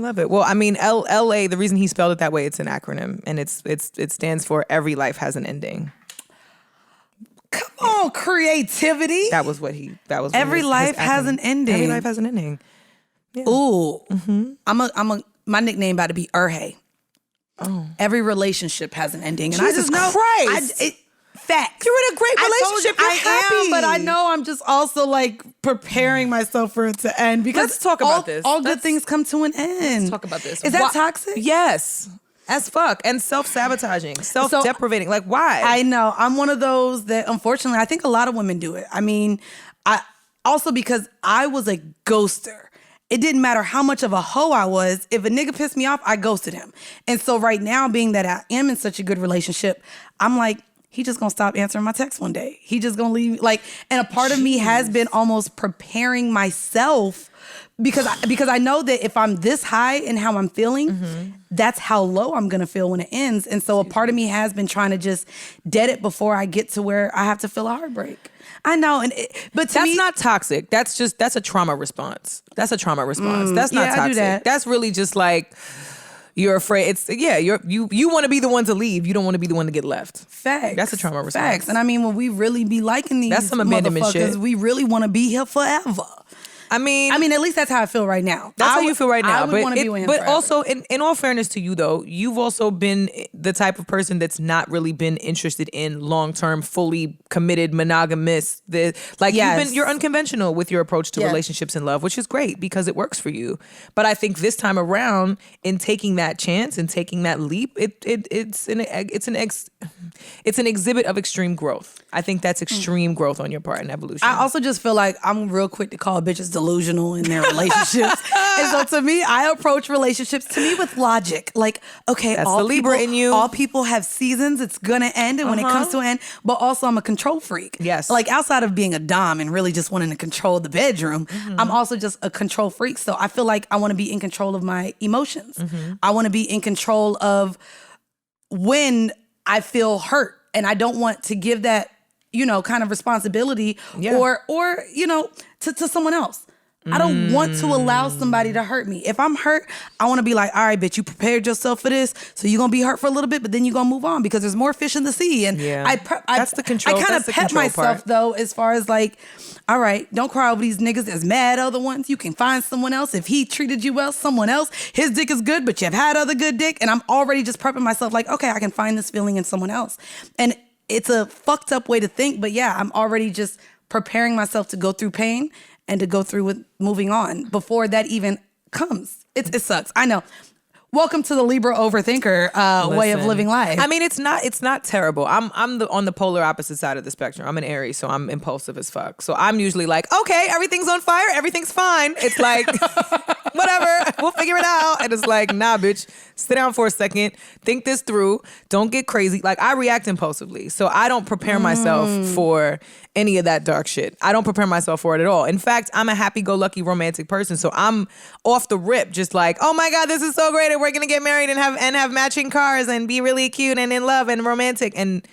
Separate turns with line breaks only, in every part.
love it. Well, I mean, LA, the reason he spelled it that way, it's an acronym, and it stands for Every Life Has an Ending.
Come on, creativity.
That was
Every life has an ending.
Every life has an ending. Yeah.
Ooh. Mm-hmm. My nickname about to be Erhe. Oh. Every relationship has an ending. And
Jesus Christ.
Facts.
You're in a great relationship. You're happy.
Am, but I know I'm just also like preparing myself for it to end because
let's talk about this.
All good things come to an end.
Let's talk about this.
Is that toxic?
Yes. As fuck. And self-sabotaging, self-deprivating. Like, why?
I know. I'm one of those that, unfortunately, I think a lot of women do it. I mean, also because I was a ghoster. It didn't matter how much of a hoe I was. If a nigga pissed me off, I ghosted him. And so right now, being that I am in such a good relationship, I'm like, he just gonna stop answering my texts one day. He just gonna leave. Like, and a part of me has been almost preparing myself because I know that if I'm this high in how I'm feeling, that's how low I'm gonna feel when it ends. And so a part of me has been trying to just dead it before I get to where I have to feel a heartbreak. I know, but
that's not toxic. That's a trauma response. That's a trauma response. That's not toxic.
I do that.
That's really just like you're afraid. You want to be the one to leave. You don't want to be the one to get left.
Facts.
That's a trauma response.
Facts. And I mean, when we really be liking these,
that's some abandonment shit.
We really want to be here forever. I mean, at least that's how I feel right now.
That's how you feel right now.
I would want to be with him
But
forever.
also, in all fairness to you, though, you've also been the type of person that's not really been interested in long-term, fully committed, monogamous. You're unconventional with your approach to relationships and love, which is great because it works for you. But I think this time around, in taking that chance and taking that leap, it's an exhibit of extreme growth. I think that's extreme growth on your part in evolution.
I also just feel like I'm real quick to call bitches delusional in their relationships. And so to me, I approach relationships with logic. Like, okay,
that's the Libra in you.
All people have seasons. It's gonna end, and when it comes to an end, but also I'm a control freak.
Yes.
Like outside of being a dom and really just wanting to control the bedroom, I'm also just a control freak. So I feel like I want to be in control of my emotions. I want to be in control of when I feel hurt, and I don't want to give that, kind of responsibility or to someone else. I don't want to allow somebody to hurt me. If I'm hurt, I want to be like, all right, bitch, you prepared yourself for this, so you're going to be hurt for a little bit, but then you're going to move on because there's more fish in the sea. And
that's the control.
I kind of pet myself, though, as far as like, all right, don't cry over these niggas. There's mad other ones. You can find someone else. If he treated you well, someone else. His dick is good, but you've had other good dick. And I'm already just prepping myself like, okay, I can find this feeling in someone else. And it's a fucked up way to think, but yeah, I'm already just preparing myself to go through pain and to go through with moving on before that even comes. It sucks. I know. Welcome to the Libra overthinker way of living life.
I mean, it's not terrible. I'm on the polar opposite side of the spectrum. I'm an Aries, so I'm impulsive as fuck. So I'm usually like, okay, everything's on fire, everything's fine. It's like, whatever, we'll figure it out. And it's like, nah, bitch, sit down for a second, think this through, don't get crazy. Like, I react impulsively, so I don't prepare myself for any of that dark shit. I don't prepare myself for it at all. In fact, I'm a happy-go-lucky romantic person, so I'm off the rip, just like, oh my God, this is so great, and we're gonna get married and have matching cars and be really cute and in love and romantic, and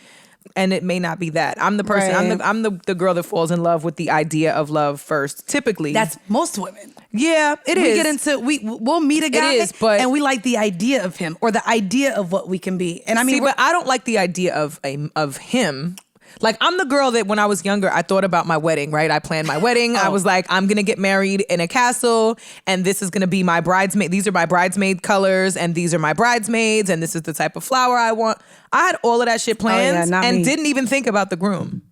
it may not be that. I'm the person. Right. I'm the girl that falls in love with the idea of love first. Typically,
that's most women.
Yeah, it is.
We get into we'll meet a guy, and we like the idea of him or the idea of what we can be. And I mean,
but I don't like the idea of him. Like, I'm the girl that when I was younger, I thought about my wedding, right? I planned my wedding. I was like, I'm going to get married in a castle, and this is going to be my bridesmaid. These are my bridesmaid colors, and these are my bridesmaids, and this is the type of flower I want. I had all of that shit planned and didn't even think about the groom.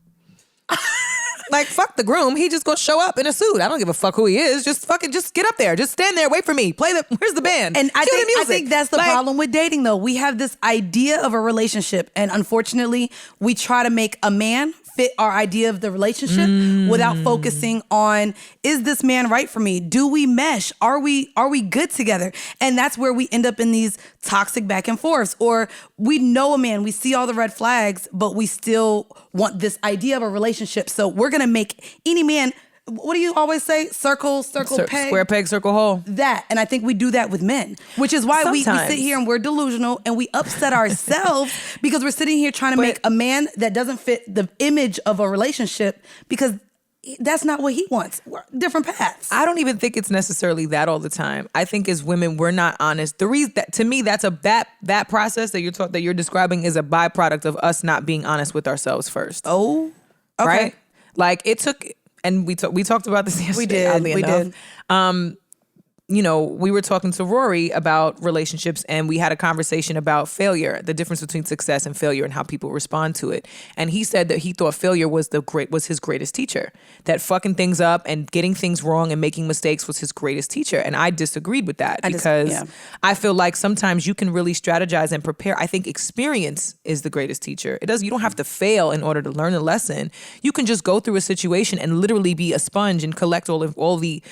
Like, fuck the groom. He just gonna show up in a suit. I don't give a fuck who he is. Just get up there. Just stand there. Wait for me. Where's the band?
And I think that's the problem with dating, though. We have this idea of a relationship, and unfortunately, we try to make a man fit our idea of the relationship without focusing on, is this man right for me? Do we mesh? Are we good together? And that's where we end up in these toxic back and forths. Or we know a man, we see all the red flags, but we still want this idea of a relationship. So we're gonna make any man, what do you always say? Circle, peg.
Square peg, circle hole.
That. And I think we do that with men, which is why we sit here and we're delusional and we upset ourselves because we're sitting here trying to make a man that doesn't fit the image of a relationship, because that's not what he wants. We're different paths.
I don't even think it's necessarily that all the time. I think as women, we're not honest. The reason that, to me, that's that process that you're describing is a byproduct of us not being honest with ourselves first.
Oh, okay.
Right? Like it took, and we talked about this yesterday.
We did.
We were talking to Rory about relationships, and we had a conversation about failure, the difference between success and failure and how people respond to it. And he said that he thought failure was his greatest teacher, that fucking things up and getting things wrong and making mistakes was his greatest teacher. And I disagreed with that because I feel like sometimes you can really strategize and prepare. I think experience is the greatest teacher. You don't have to fail in order to learn a lesson. You can just go through a situation and literally be a sponge and collect all the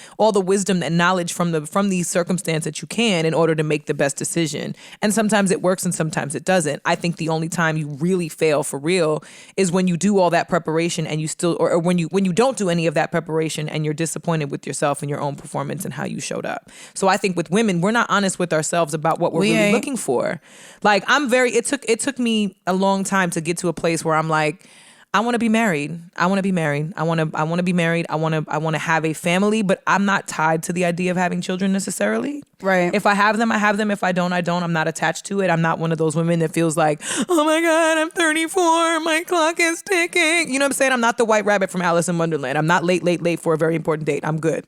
wisdom and knowledge from the circumstance that you can in order to make the best decision. And sometimes it works and sometimes it doesn't. I think the only time you really fail for real is when you do all that preparation and you still, or when you don't do any of that preparation and you're disappointed with yourself and your own performance and how you showed up. So I think with women, we're not honest with ourselves about what we're really looking for. Like it took me a long time to get to a place where I'm like, I want to be married. I want to be married. I want to be married. I want to have a family, but I'm not tied to the idea of having children necessarily.
Right.
If I have them, I have them. If I don't, I don't. I'm not attached to it. I'm not one of those women that feels like, oh my God, I'm 34. My clock is ticking. You know what I'm saying? I'm not the white rabbit from Alice in Wonderland. I'm not late for a very important date. I'm good.